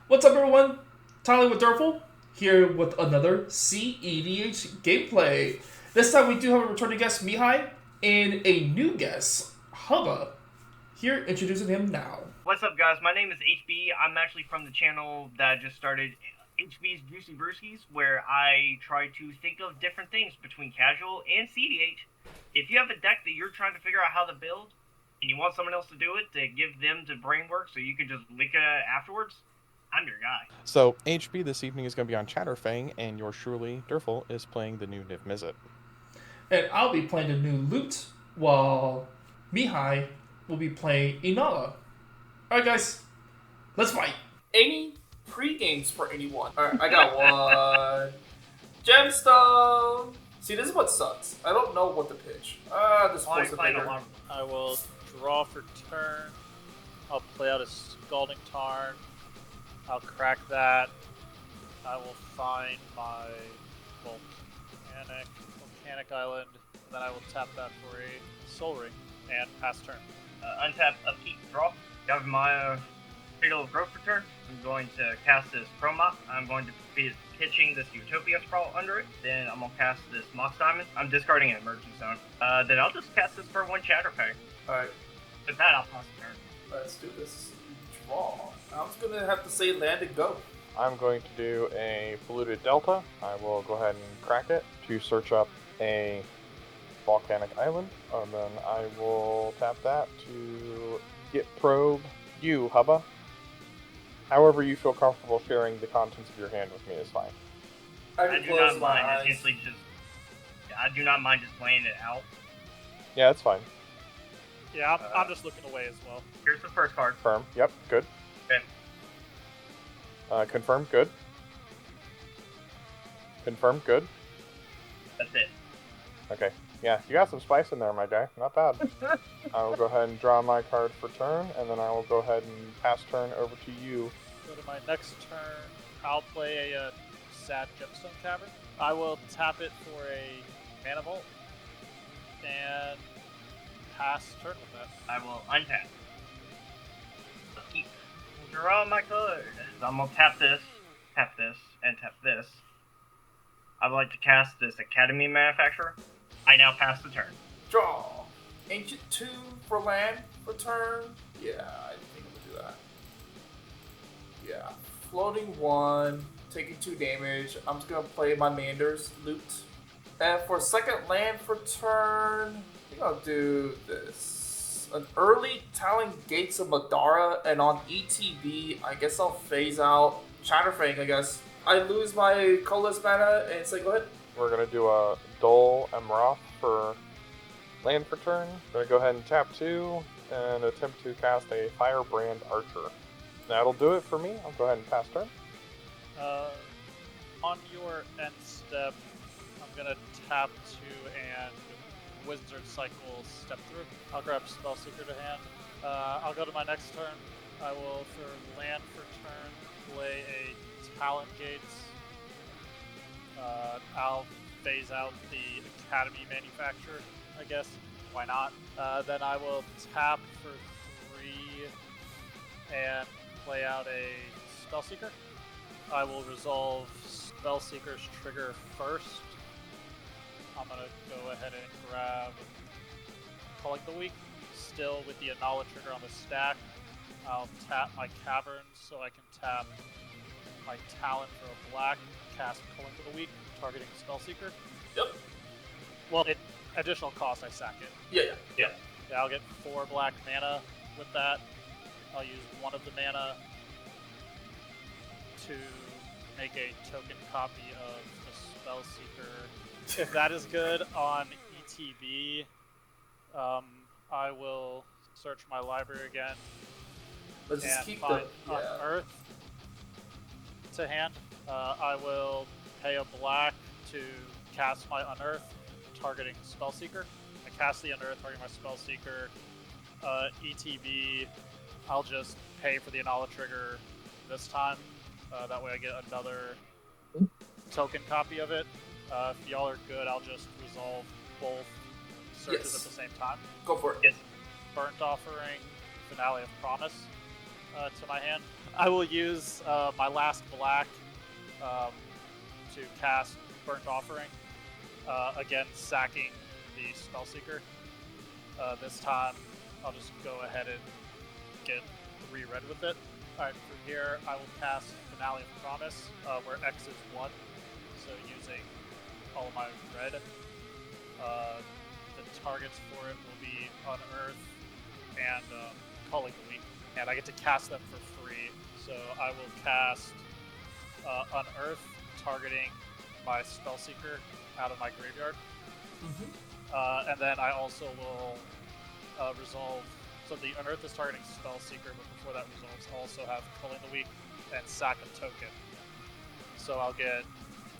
What's up, everyone? Tyler with Derfull, here with another cEDH gameplay. This time we do have a returning guest, Mehi, and a new guest, Hubba. Here, introducing him now. What's up, guys? My name is HB. I'm actually from the channel that just started, HB's Juicy Brewskis, where I try to think of different things between casual and cEDH. If you have a deck that you're trying to figure out how to build, and you want someone else to do it, to give them the brain work so you can just lick it afterwards, I'm your guy. So, HB this evening is going to be on Chatterfang, and yours truly, Derfull, is playing the new Niv-Mizzet. And I'll be playing the new Loot, while Mehi will be playing Inalla. Alright, guys, let's fight. Any pre-games for anyone? Alright, I got one. Gemstone! See, this is what sucks. I don't know what to pitch. This force of bigger. I will draw for turn. I'll play out a Scalding Tarn. I'll crack that. I will find my Volcanic Island. And then I will tap that for a Soul Ring and pass turn. Untap, upkeep, draw. Got my Cradle of Growth return. I'm going to cast this Chroma. I'm going to be pitching this Utopia Sprawl under it. Then I'm going to cast this Mox Diamond. I'm discarding an Emerging Zone. Then I'll just cast this for one Chatterfang. Alright, With that, I'll pass the turn. let's do this. Draw. I'm just gonna have to say land and go. I'm going to do a Polluted Delta. I will go ahead and crack it to search up a Volcanic Island, and then I will tap that to get probe you, Hubba. However you feel comfortable sharing the contents of your hand with me is fine. I I can do close not my mind. eyes. Essentially, I do not mind just laying it out. Yeah, it's fine. Yeah, I'm just looking away as well. Here's the first card. Confirm. Yep, good. Okay. Confirm, good. Confirm, good. That's it. Okay. Yeah, you got some spice in there, my guy. Not bad. I will go ahead and draw my card for turn, and then I will go ahead and pass turn over to you. Go to my next turn. I'll play a Sad Gemstone Cavern. I will tap it for a Mana Vault and pass turn with that. I will untap. Upkeep. Draw my card. I'm gonna tap this, and tap this. I would like to cast this Academy Manufacturer. I now pass the turn. Draw. Ancient 2 for land for turn. Yeah, I think I'm gonna do that. Yeah. Floating 1, taking 2 damage. I'm just gonna play my Manders, loot. And for second land for turn, I think I'll do this. An early Talon Gates of Madara, and on ETB, I guess I'll phase out Chatterfang, I guess. I lose my colorless mana, and say, go ahead. We're going to do a Dole Emroth for land for turn. Going to go ahead and tap 2 and attempt to cast a Firebrand Archer. That'll do it for me. I'll go ahead and pass turn. On your end step, I'm gonna tap 2 and Wizard Cycle step through. I'll grab Spellseeker to hand. I'll go to my next turn. I will, for land for turn, play a Talon Gates. I'll phase out the Academy Manufacturer, I guess. Why not? Then I will tap for 3 and play out a Spellseeker. I will resolve Spellseeker's trigger first. I'm gonna go ahead and grab Culling the Weak, still with the Inalla trigger on the stack. I'll tap my Cavern so I can tap my Talon for a black, cast Culling to the Weak, targeting Spellseeker. Yep. Well, additional cost, I sack it. Yeah. Yeah, I'll get 4 black mana with that. I'll use 1 of the mana to make a token copy of the Spellseeker. If that is good on ETB, I will search my library again Let's just and keep find the... Yeah. Unearth to hand. I will pay a black to cast my Unearth, targeting Spellseeker. I cast the Unearth, targeting my Spellseeker. ETB, I'll just pay for the Inalla trigger this time. That way I get another token copy of it. If y'all are good, I'll just resolve both searches Yes. at the same time. Go for it. Yes. Burnt Offering, Finale of Promise. to my hand. I will use my last black to cast Burnt Offering, again sacking the Spellseeker. This time, I'll just go ahead and get 3 red with it. Alright, from here, I will cast Finale of Promise, where X is 1, so using all of my red. The targets for it will be Unearth and Calling the Weak, and I get to cast them for free. So I will cast Unearth, targeting my Spellseeker out of my graveyard. Mm-hmm. And then I also will resolve. So the Unearth is targeting Spellseeker, but before that resolves, I'll also have Culling the Weak and sack a token. So I'll get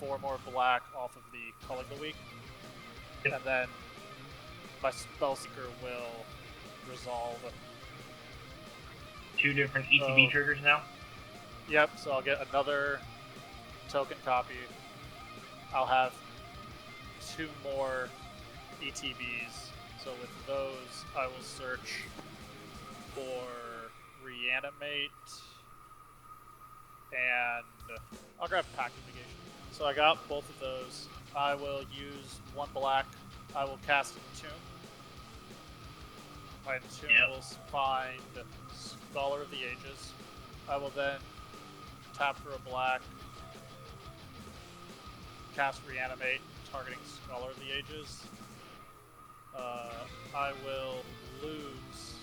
4 more black off of the Culling the Weak, and then my Spellseeker will resolve. 2 different ETB triggers now? Yep, so I'll get another token copy. I'll have 2 more ETBs. So with those, I will search for Reanimate, and I'll grab Pact Mitigation. So I got both of those. I will use 1 black. I will cast Entomb. My Entomb will find Scholar of the Ages. I will then tap for a black, cast Reanimate, targeting Scholar of the Ages. I will lose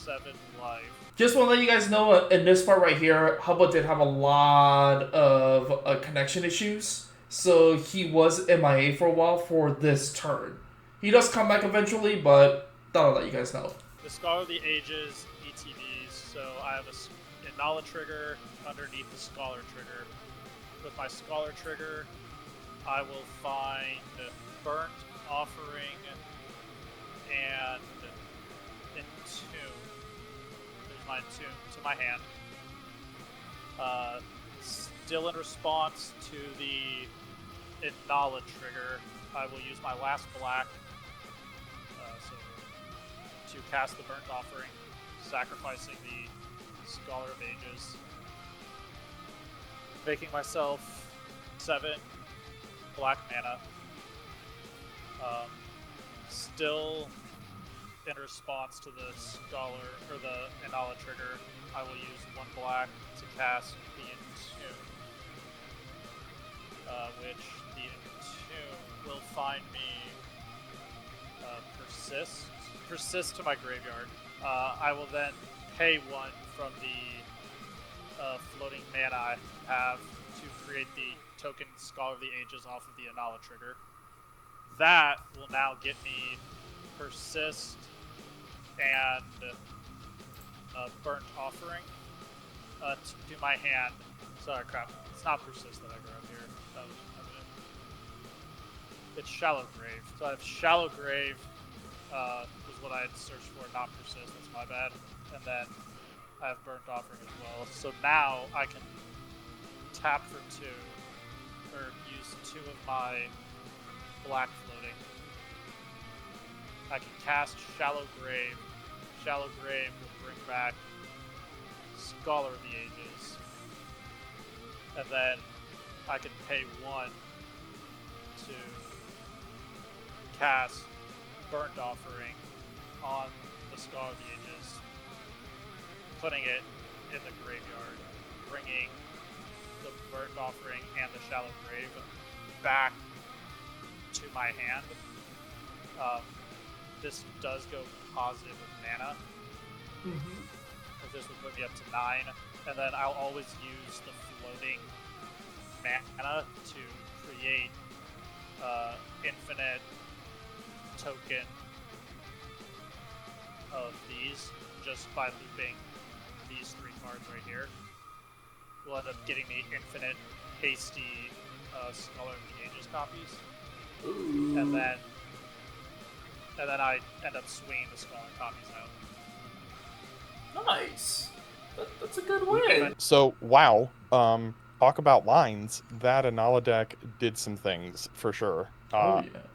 7 life. Just want to let you guys know, in this part right here, Hubba did have a lot of connection issues, so he was MIA for a while for this turn. He does come back eventually, but thought I'd let you guys know. The Scholar of the Ages ETBs, so I have a Inalla trigger underneath the Scholar trigger. With my Scholar trigger, I will find Burnt Offering and Entomb. There's my Entomb to my hand. Still in response to the Inalla trigger, I will use my last black to cast the Burnt Offering, sacrificing the Scholar of Ages, making myself 7 black mana. Still in response to the Scholar, or the Inalla trigger, I will use 1 black to cast the Entomb, which the Entomb will find me persist to my graveyard. I will then pay 1 from the floating mana I have to create the token Scholar of the Ages off of the Inalla trigger. That will now get me Persist and Burnt Offering to my hand. Sorry, crap. It's not Persist that I grabbed here. That was it's Shallow Grave. So I have Shallow Grave was what I had searched for, not Persist. That's my bad. And then I have Burnt Offering as well. So now I can tap for 2, or use 2 of my black floating. I can cast Shallow Grave. Shallow Grave will bring back Scholar of the Ages. And then I can pay 1 to cast Burnt Offering on the Scholar of the Ages, putting it in the graveyard, bringing the Burnt Offering and the Shallow Grave back to my hand. This does go positive with mana. This would put me up to 9, and then I'll always use the floating mana to create infinite token of these just by looping these 3 cards right here. Will end up getting me infinite hasty Scholar of the Ages copies. Ooh. And then I end up swinging the Scholar copies out. Nice. That's a good win. So, wow. Talk about lines. That Inalla deck did some things, for sure. Oh, yeah.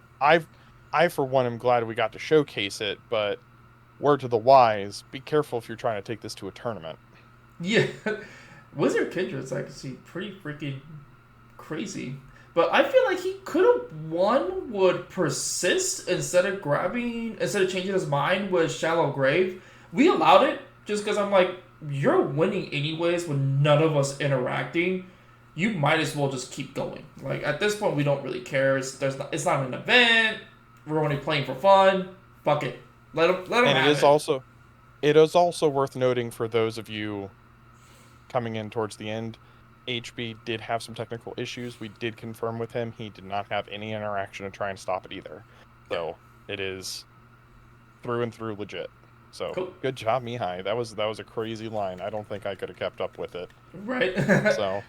I, for one, am glad we got to showcase it, but word to the wise, be careful if you're trying to take this to a tournament. Yeah, Wizard Kindred's actually pretty freaking crazy. But I feel like he could have won with Persist instead of changing his mind with Shallow Grave. We allowed it just because I'm like, you're winning anyways with none of us interacting. You might as well just keep going. Like, at this point, we don't really care. It's not an event. We're only playing for fun. Fuck it. Let him And have it is also worth noting for those of you coming in towards the end, HB did have some technical issues. We did confirm with him. He did not have any interaction to try and stop it either. So it is through and through legit. So Cool. Good job, Mehi. That was a crazy line. I don't think I could have kept up with it. Right. So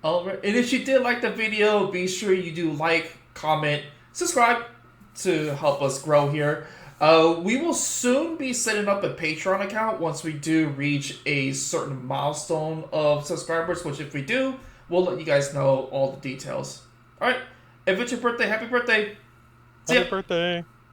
All right. And if you did like the video, be sure you do like, comment, subscribe to help us grow here. We will soon be setting up a Patreon account once we do reach a certain milestone of subscribers, which if we do, we'll let you guys know all the details. All right. If it's your birthday, happy birthday. See ya. happy birthday.